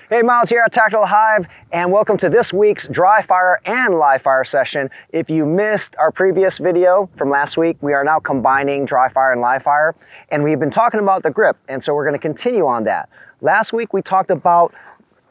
Hey, Myles here at Tactical Hyve, and welcome to this week's dry fire and live fire session. If you missed our previous video from last week, we are now combining dry fire and live fire, and we've been talking about the grip, and so we're going to continue on that. Last week we talked about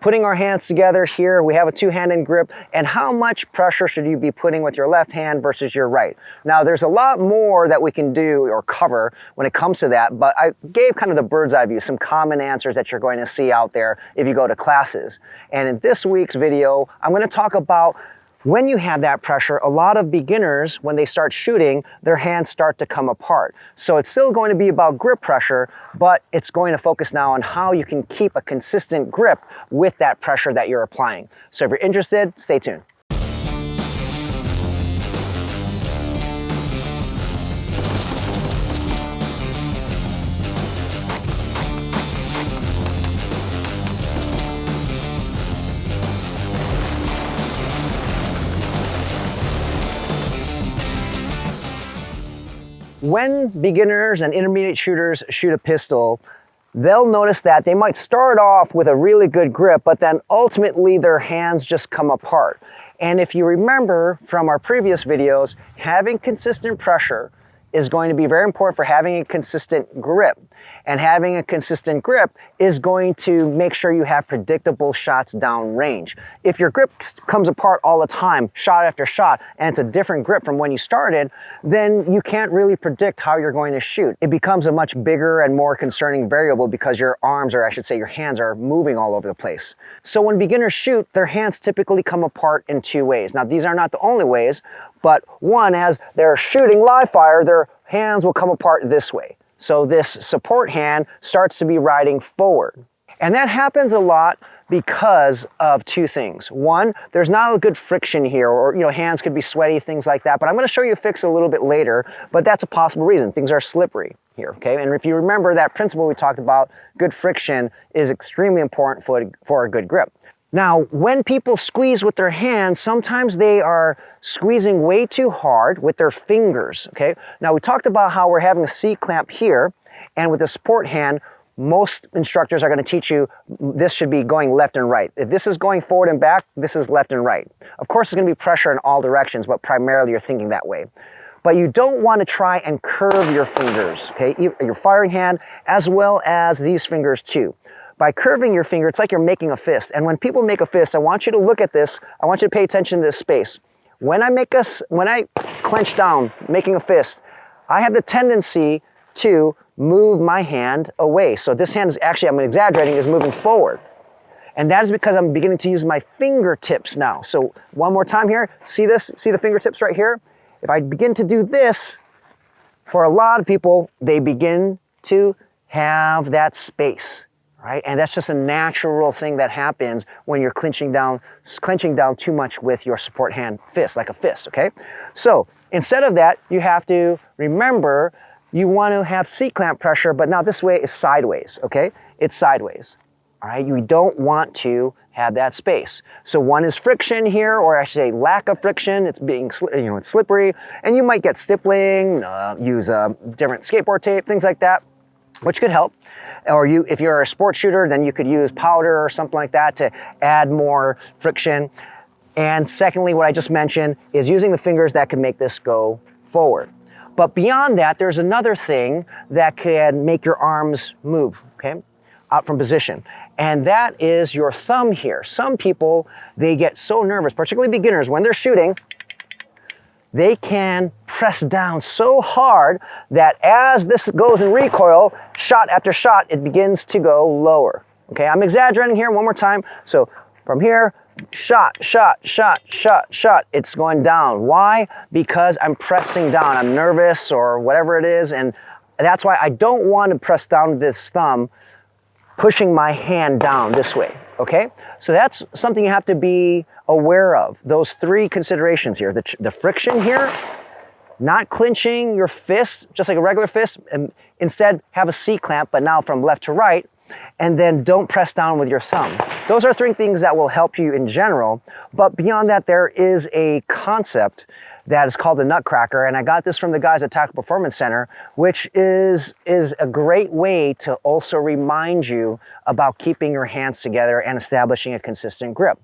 putting our hands together here. We have a two-handed grip, and how much pressure should you be putting with your left hand versus your right. Now, there's a lot more that we can do or cover when it comes to that, but I gave kind of the bird's eye view, some common answers that you're going to see out there if you go to classes. And in this week's video, I'm going to talk about when you have that pressure. A lot of beginners, when they start shooting, their hands start to come apart. So it's still going to be about grip pressure, but it's going to focus now on how you can keep a consistent grip with that pressure that you're applying. So if you're interested, stay tuned. When beginners and intermediate shooters shoot a pistol, they'll notice that they might start off with a really good grip, but then ultimately their hands just come apart. And if you remember from our previous videos, having consistent pressure is going to be very important for having a consistent grip. And having a consistent grip is going to make sure you have predictable shots downrange. If your grip comes apart all the time, shot after shot, and it's a different grip from when you started, then you can't really predict how you're going to shoot. It becomes a much bigger and more concerning variable because your arms, or I should say your hands, are moving all over the place. So when beginners shoot, their hands typically come apart in two ways. Now, these are not the only ways, but one, as they're shooting live fire, their hands will come apart this way. So this support hand starts to be riding forward. And that happens a lot because of two things. One, there's not a good friction here, or hands could be sweaty, things like that. But I'm going to show you a fix a little bit later, but that's a possible reason. Things are slippery here, okay? And if you remember that principle we talked about, good friction is extremely important for a good grip. Now, when people squeeze with their hands, sometimes they are squeezing way too hard with their fingers, okay? Now, we talked about how we're having a C-clamp here, and with the support hand, most instructors are going to teach you this should be going left and right. If this is going forward and back, this is left and right. Of course, there's going to be pressure in all directions, but primarily you're thinking that way. But you don't want to try and curve your fingers, okay? Your firing hand, as well as these fingers too. By curving your finger, it's like you're making a fist. And when people make a fist, I want you to look at this. I want you to pay attention to this space. When I clench down, making a fist, I have the tendency to move my hand away. So this hand is actually, I'm exaggerating, is moving forward. And that is because I'm beginning to use my fingertips now. So one more time here, see this? See the fingertips right here? If I begin to do this, for a lot of people, they begin to have that space. Right? And that's just a natural thing that happens when you're clenching down too much with your support hand fist, like a fist, okay? So instead of that, you have to remember you want to have C-clamp pressure, but now this way is sideways, okay? It's sideways, all right? You don't want to have that space. So one is friction here, or I should say lack of friction. It's being, it's slippery, and you might get stippling, use different skateboard tape, things like that, which could help. Or if you're a sports shooter, then you could use powder or something like that to add more friction. And secondly, what I just mentioned is using the fingers that can make this go forward. But beyond that, there's another thing that can make your arms move, okay, out from position. And that is your thumb here. Some people, they get so nervous, particularly beginners, when they're shooting, they can press down so hard that as this goes in recoil, shot after shot, it begins to go lower. Okay, I'm exaggerating here one more time. So from here, shot, shot, shot, shot, shot, it's going down. Why? Because I'm pressing down. I'm nervous or whatever it is, and that's why I don't want to press down with this thumb, pushing my hand down this way, okay? So that's something you have to be aware of, those three considerations here. The friction here, not clinching your fist, just like a regular fist, and instead have a C-clamp, but now from left to right, and then don't press down with your thumb. Those are three things that will help you in general, but beyond that, there is a concept that is called the Nutcracker, and I got this from the guys at Tackle Performance Center, which is a great way to also remind you about keeping your hands together and establishing a consistent grip.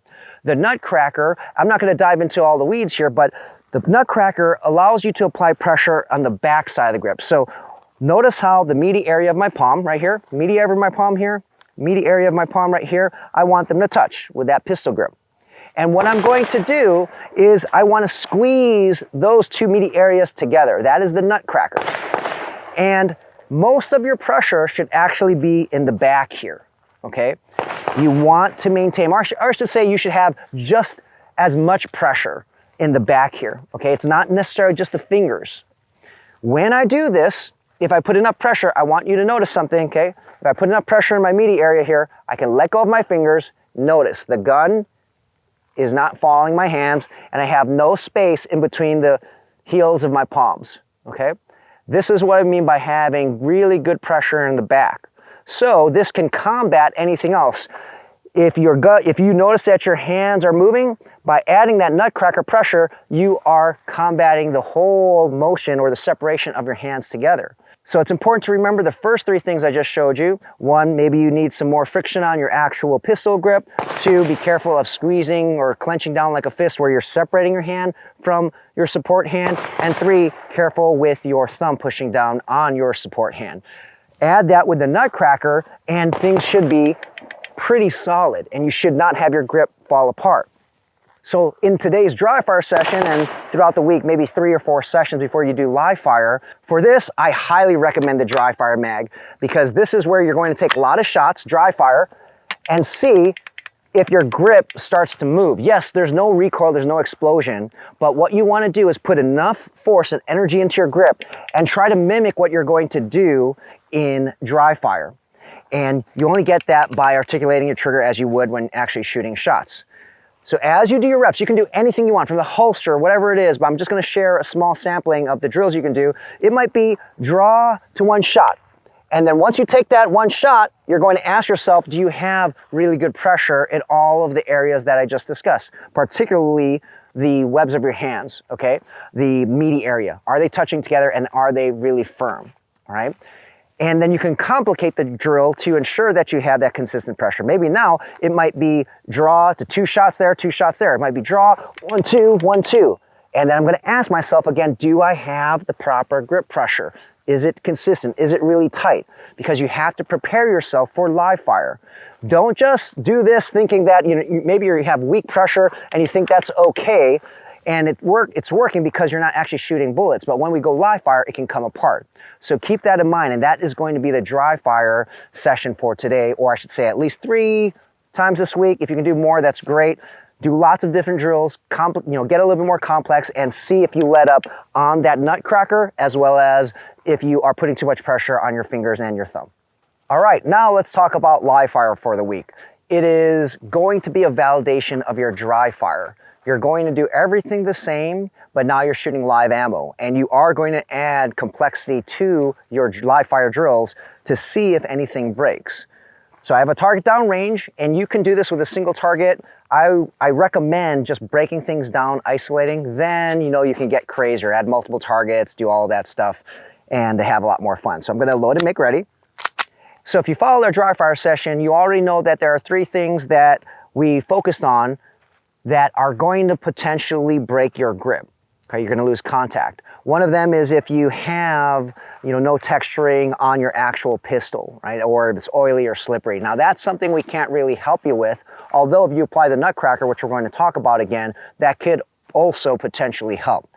The Nutcracker, I'm not going to dive into all the weeds here, but the Nutcracker allows you to apply pressure on the back side of the grip. So notice how the meaty area of my palm right here, meaty area of my palm here, meaty area of my palm right here, I want them to touch with that pistol grip. And what I'm going to do is I want to squeeze those two meaty areas together. That is the Nutcracker. And most of your pressure should actually be in the back here, okay? You want to maintain, or I should say you should have just as much pressure in the back here, okay? It's not necessarily just the fingers. When I do this, if I put enough pressure, I want you to notice something, okay? If I put enough pressure in my meaty area here, I can let go of my fingers. Notice the gun is not falling my hands, and I have no space in between the heels of my palms, okay? This is what I mean by having really good pressure in the back. So this can combat anything else. If you notice that your hands are moving, by adding that Nutcracker pressure, you are combating the whole motion or the separation of your hands together. So it's important to remember the first three things I just showed you. One, maybe you need some more friction on your actual pistol grip. Two, be careful of squeezing or clenching down like a fist where you're separating your hand from your support hand. And three, careful with your thumb pushing down on your support hand. Add that with the Nutcracker and things should be pretty solid and you should not have your grip fall apart. So in today's dry fire session and throughout the week, maybe 3 or 4 sessions before you do live fire, for this, I highly recommend the dry fire mag because this is where you're going to take a lot of shots, dry fire, and see if your grip starts to move. Yes, there's no recoil, there's no explosion, but what you want to do is put enough force and energy into your grip and try to mimic what you're going to do in dry fire. And you only get that by articulating your trigger as you would when actually shooting shots. So as you do your reps, you can do anything you want from the holster, whatever it is, but I'm just going to share a small sampling of the drills you can do. It might be draw to 1 shot. And then once you take that 1 shot, you're going to ask yourself, do you have really good pressure in all of the areas that I just discussed, particularly the webs of your hands, okay? The meaty area. Are they touching together and are they really firm, all right? And then you can complicate the drill to ensure that you have that consistent pressure. Maybe now it might be draw to 2 shots there, 2 shots there. It might be draw, 1, 2, 1, 2. And then I'm going to ask myself again, do I have the proper grip pressure? Is it consistent? Is it really tight? Because you have to prepare yourself for live fire. Don't just do this thinking that maybe you have weak pressure and you think that's okay. And it's working because you're not actually shooting bullets. But when we go live fire, it can come apart. So keep that in mind. And that is going to be the dry fire session for today, or I should say at least 3 times this week. If you can do more, that's great. Do lots of different drills, get a little bit more complex and see if you let up on that Nutcracker as well as if you are putting too much pressure on your fingers and your thumb. All right, now let's talk about live fire for the week. It is going to be a validation of your dry fire. You're going to do everything the same, but now you're shooting live ammo. And you are going to add complexity to your live fire drills to see if anything breaks. So I have a target down range, and you can do this with a single target. I recommend just breaking things down, isolating, then you can get crazier, add multiple targets, do all of that stuff, and have a lot more fun. So I'm gonna load and make ready. So if you follow our dry fire session, you already know that there are 3 things that we focused on that are going to potentially break your grip. Okay, you're gonna lose contact. One of them is if you have no texturing on your actual pistol, right? Or if it's oily or slippery. Now that's something we can't really help you with, although if you apply the Nutcracker, which we're going to talk about again, that could also potentially help.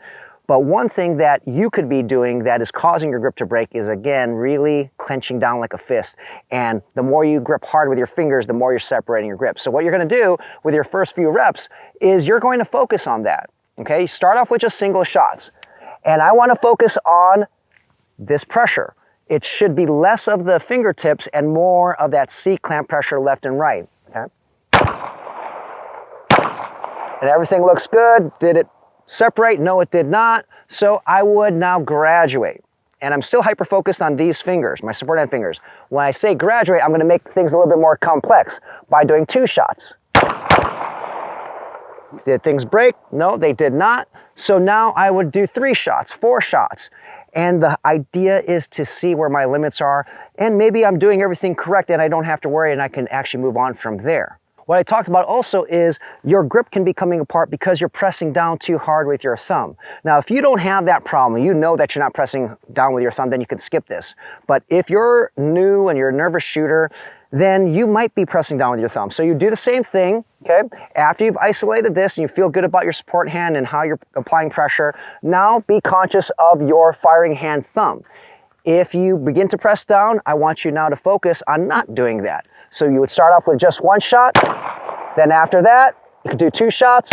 But one thing that you could be doing that is causing your grip to break is, again, really clenching down like a fist. And the more you grip hard with your fingers, the more you're separating your grip. So what you're going to do with your first few reps is you're going to focus on that. Okay, start off with just single shots. And I want to focus on this pressure. It should be less of the fingertips and more of that C-clamp pressure left and right. Okay? And everything looks good. Did it separate? No, it did not. So I would now graduate. And I'm still hyper-focused on these fingers, my support hand fingers. When I say graduate, I'm going to make things a little bit more complex by doing 2 shots. Did things break? No, they did not. So now I would do 3 shots, 4 shots. And the idea is to see where my limits are, and maybe I'm doing everything correct and I don't have to worry and I can actually move on from there. What I talked about also is your grip can be coming apart because you're pressing down too hard with your thumb. Now, if you don't have that problem, you know that you're not pressing down with your thumb, then you can skip this. But if you're new and you're a nervous shooter, then you might be pressing down with your thumb. So you do the same thing, okay? After you've isolated this and you feel good about your support hand and how you're applying pressure, now be conscious of your firing hand thumb. If you begin to press down, I want you now to focus on not doing that. So you would start off with just 1 shot, then after that, you could do 2 shots,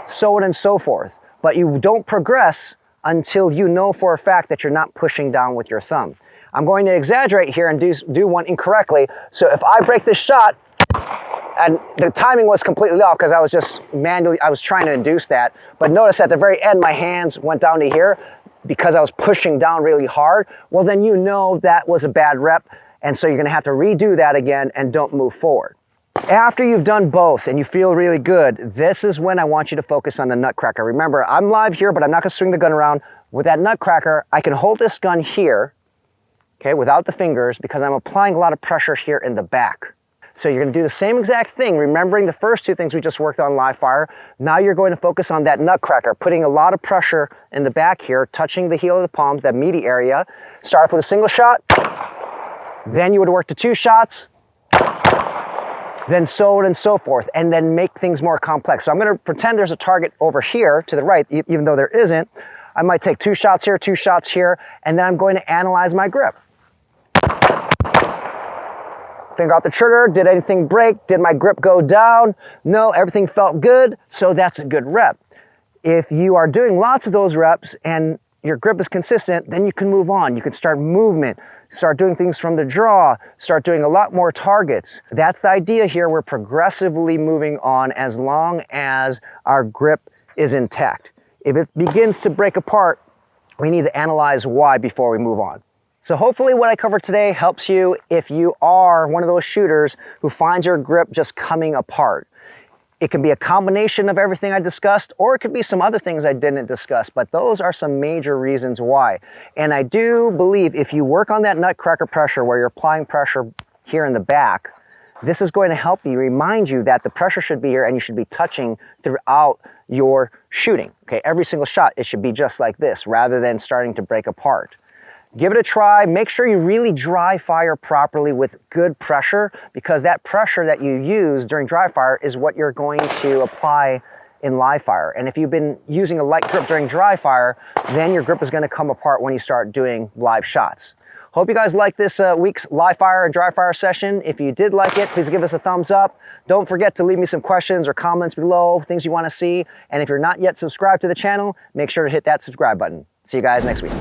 so on and so forth. But you don't progress until you know for a fact that you're not pushing down with your thumb. I'm going to exaggerate here and do one incorrectly. So if I break this shot, and the timing was completely off because I was just manually, I was trying to induce that. But notice at the very end, my hands went down to here because I was pushing down really hard. Well, then you know that was a bad rep. And so you're gonna have to redo that again and don't move forward. After you've done both and you feel really good, this is when I want you to focus on the Nutcracker. Remember, I'm live here, but I'm not gonna swing the gun around. With that Nutcracker, I can hold this gun here, okay, without the fingers, because I'm applying a lot of pressure here in the back. So you're gonna do the same exact thing, remembering the first 2 things we just worked on live fire. Now you're going to focus on that Nutcracker, putting a lot of pressure in the back here, touching the heel of the palm, that meaty area. Start off with a single shot, then you would work to 2 shots, then so on and so forth, and then make things more complex. So I'm gonna pretend there's a target over here to the right, even though there isn't. I might take 2 shots here, 2 shots here, and then I'm going to analyze my grip. Finger off the trigger, did anything break? Did my grip go down? No, everything felt good, so that's a good rep. If you are doing lots of those reps and your grip is consistent, then you can move on. You can start movement, start doing things from the draw, start doing a lot more targets. That's the idea here. We're progressively moving on as long as our grip is intact. If it begins to break apart, we need to analyze why before we move on. So hopefully what I covered today helps you if you are one of those shooters who finds your grip just coming apart. It can be a combination of everything I discussed, or it could be some other things I didn't discuss, but those are some major reasons why. And I do believe if you work on that Nutcracker pressure where you're applying pressure here in the back, this is going to help you, remind you that the pressure should be here and you should be touching throughout your shooting. Okay, every single shot, it should be just like this rather than starting to break apart. Give it a try. Make sure you really dry fire properly with good pressure, because that pressure that you use during dry fire is what you're going to apply in live fire. And if you've been using a light grip during dry fire, then your grip is going to come apart when you start doing live shots. Hope you guys like this week's live fire and dry fire session. If you did like it, please give us a thumbs up. Don't forget to leave me some questions or comments below, things you want to see. And if you're not yet subscribed to the channel, make sure to hit that subscribe button. See you guys next week.